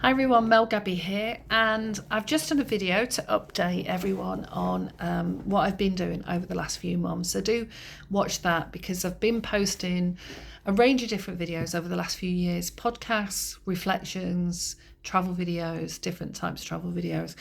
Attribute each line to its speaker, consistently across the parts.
Speaker 1: Hi everyone, Mel Gabby here, and I've just done a video to update everyone on what I've been doing over the last few months. So do watch that because I've been posting a range of different videos over the last few years, podcasts, reflections, travel videos, different types of travel videos,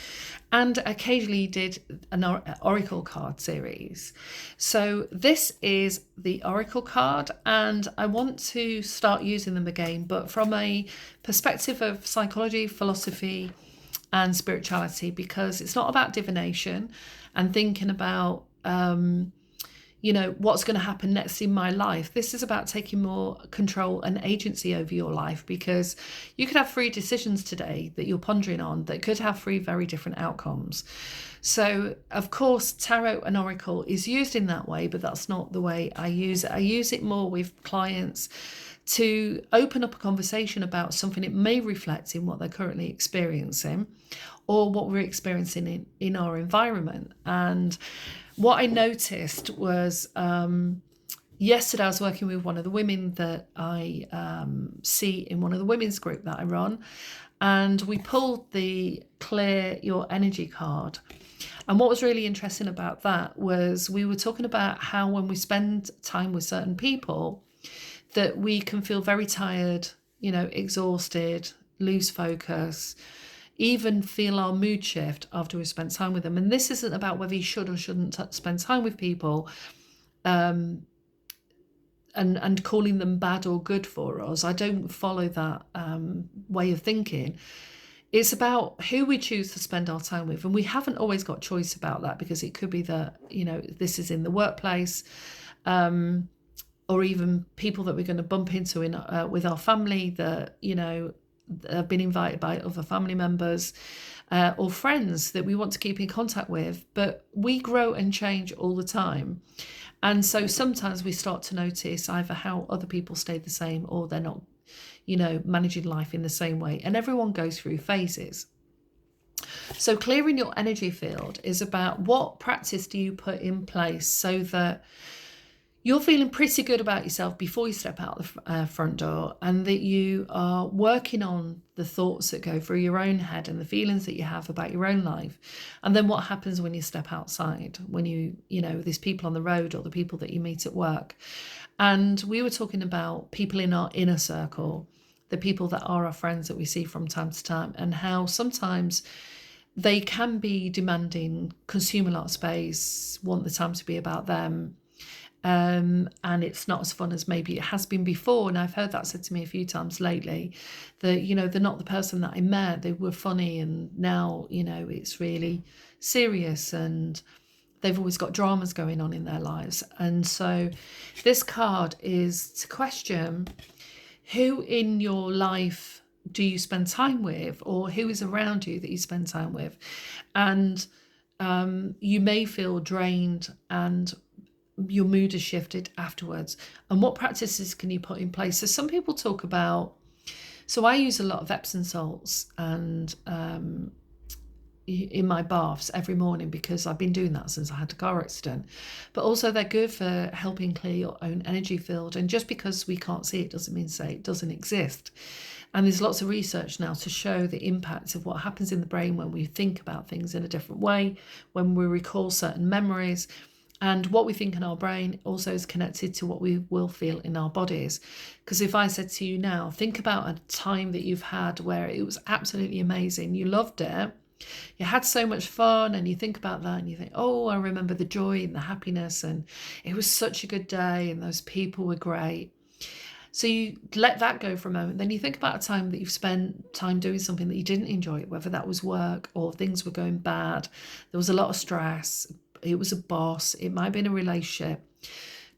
Speaker 1: and occasionally did an oracle card series. So this is the oracle card, and I want to start using them again, but from a perspective of psychology, philosophy, and spirituality, because it's not about divination and thinking about what's going to happen next in my life. This is about taking more control and agency over your life, because you could have three decisions today that you're pondering on that could have three very different outcomes. So, of course, tarot and oracle is used in that way, but that's not the way I use it. I use it more with clients to open up a conversation about something it may reflect in what they're currently experiencing or what we're experiencing in our environment. And what I noticed was yesterday I was working with one of the women that I see in one of the women's group that I run, and we pulled the Clear Your Energy card. And what was really interesting about that was we were talking about how when we spend time with certain people that we can feel very tired, exhausted, lose focus, even feel our mood shift after we've spent time with them. And this isn't about whether you should or shouldn't spend time with people and calling them bad or good for us. I don't follow that way of thinking. It's about who we choose to spend our time with. And we haven't always got choice about that, because it could be that, this is in the workplace, or even people that we're going to bump into with our family that, have been invited by other family members or friends that we want to keep in contact with. But we grow and change all the time. And so sometimes we start to notice either how other people stay the same or they're not, managing life in the same way. And everyone goes through phases. So clearing your energy field is about what practice do you put in place so that you're feeling pretty good about yourself before you step out the front door, and that you are working on the thoughts that go through your own head and the feelings that you have about your own life. And then what happens when you step outside, when there's people on the road or the people that you meet at work. And we were talking about people in our inner circle, the people that are our friends that we see from time to time, and how sometimes they can be demanding, consume a lot of space, want the time to be about them. And it's not as fun as maybe it has been before. And I've heard that said to me a few times lately, that, they're not the person that I met. They were funny, and now, it's really serious, and they've always got dramas going on in their lives. And so this card is to question who in your life do you spend time with, or who is around you that you spend time with. And you may feel drained and your mood has shifted afterwards. And what practices can you put in place? So some people talk about, so I use a lot of Epsom salts and in my baths every morning, because I've been doing that since I had a car accident. But also they're good for helping clear your own energy field. And just because we can't see it doesn't mean to say it doesn't exist. And there's lots of research now to show the impact of what happens in the brain when we think about things in a different way, when we recall certain memories. And what we think in our brain also is connected to what we will feel in our bodies. Because if I said to you now, think about a time that you've had where it was absolutely amazing, you loved it, you had so much fun, and you think about that and you think, oh, I remember the joy and the happiness, and it was such a good day, and those people were great. So you let that go for a moment. Then you think about a time that you've spent time doing something that you didn't enjoy, whether that was work or things were going bad. There was a lot of stress. It was a boss. It might have been a relationship.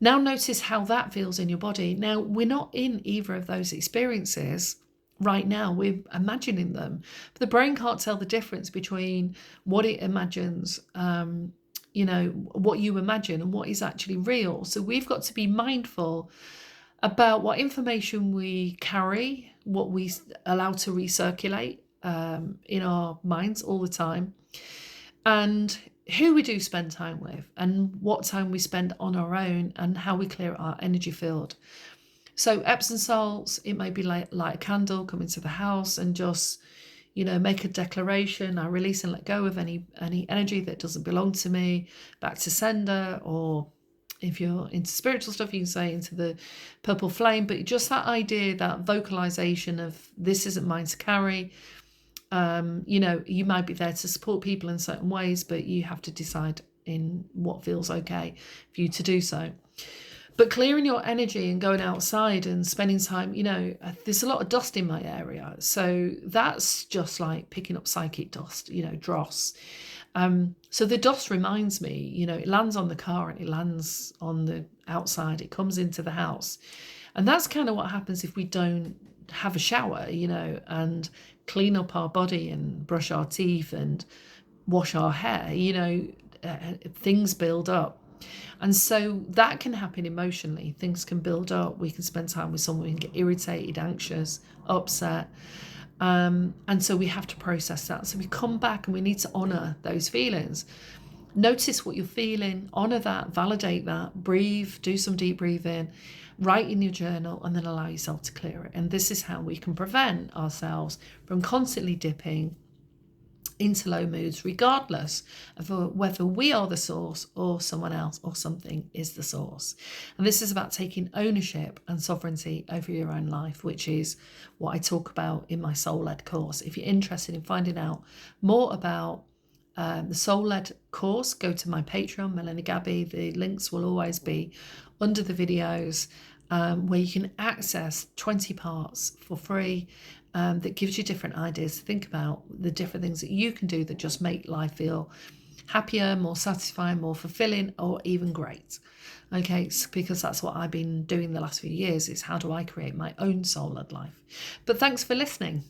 Speaker 1: Now notice how that feels in your body. Now, we're not in either of those experiences right now. We're imagining them. But the brain can't tell the difference between what it imagines, what you imagine, and what is actually real. So we've got to be mindful about what information we carry, what we allow to recirculate in our minds all the time, and who we do spend time with, and what time we spend on our own, and how we clear our energy field. So Epsom salts, it may be like a candle, come into the house and just make a declaration. I release and let go of any energy that doesn't belong to me, back to sender. Or if you're into spiritual stuff, you can say into the purple flame. But just that idea, that vocalization of this isn't mine to carry. You might be there to support people in certain ways, but you have to decide in what feels okay for you to do so. But clearing your energy and going outside and spending time, there's a lot of dust in my area. So that's just like picking up psychic dust, dross. So the dust reminds me, it lands on the car and it lands on the outside, it comes into the house. And that's kind of what happens if we don't have a shower, and clean up our body and brush our teeth and wash our hair, things build up. And so that can happen emotionally. Things can build up. We can spend time with someone and get irritated, anxious, upset. And so we have to process that. So we come back and we need to honor those feelings. Notice what you're feeling, honor that, validate that, breathe, do some deep breathing, write in your journal, and then allow yourself to clear it. And this is how we can prevent ourselves from constantly dipping into low moods, regardless of whether we are the source or someone else or something is the source. And this is about taking ownership and sovereignty over your own life, which is what I talk about in my soul-led course. If you're interested in finding out more about the soul-led course, go to my Patreon, Melanie Gabby. The links will always be under the videos, where you can access 20 parts for free. That gives you different ideas to think about, the different things that you can do that just make life feel happier, more satisfying, more fulfilling, or even great. Okay, because that's what I've been doing the last few years, is how do I create my own soul-led life. But thanks for listening.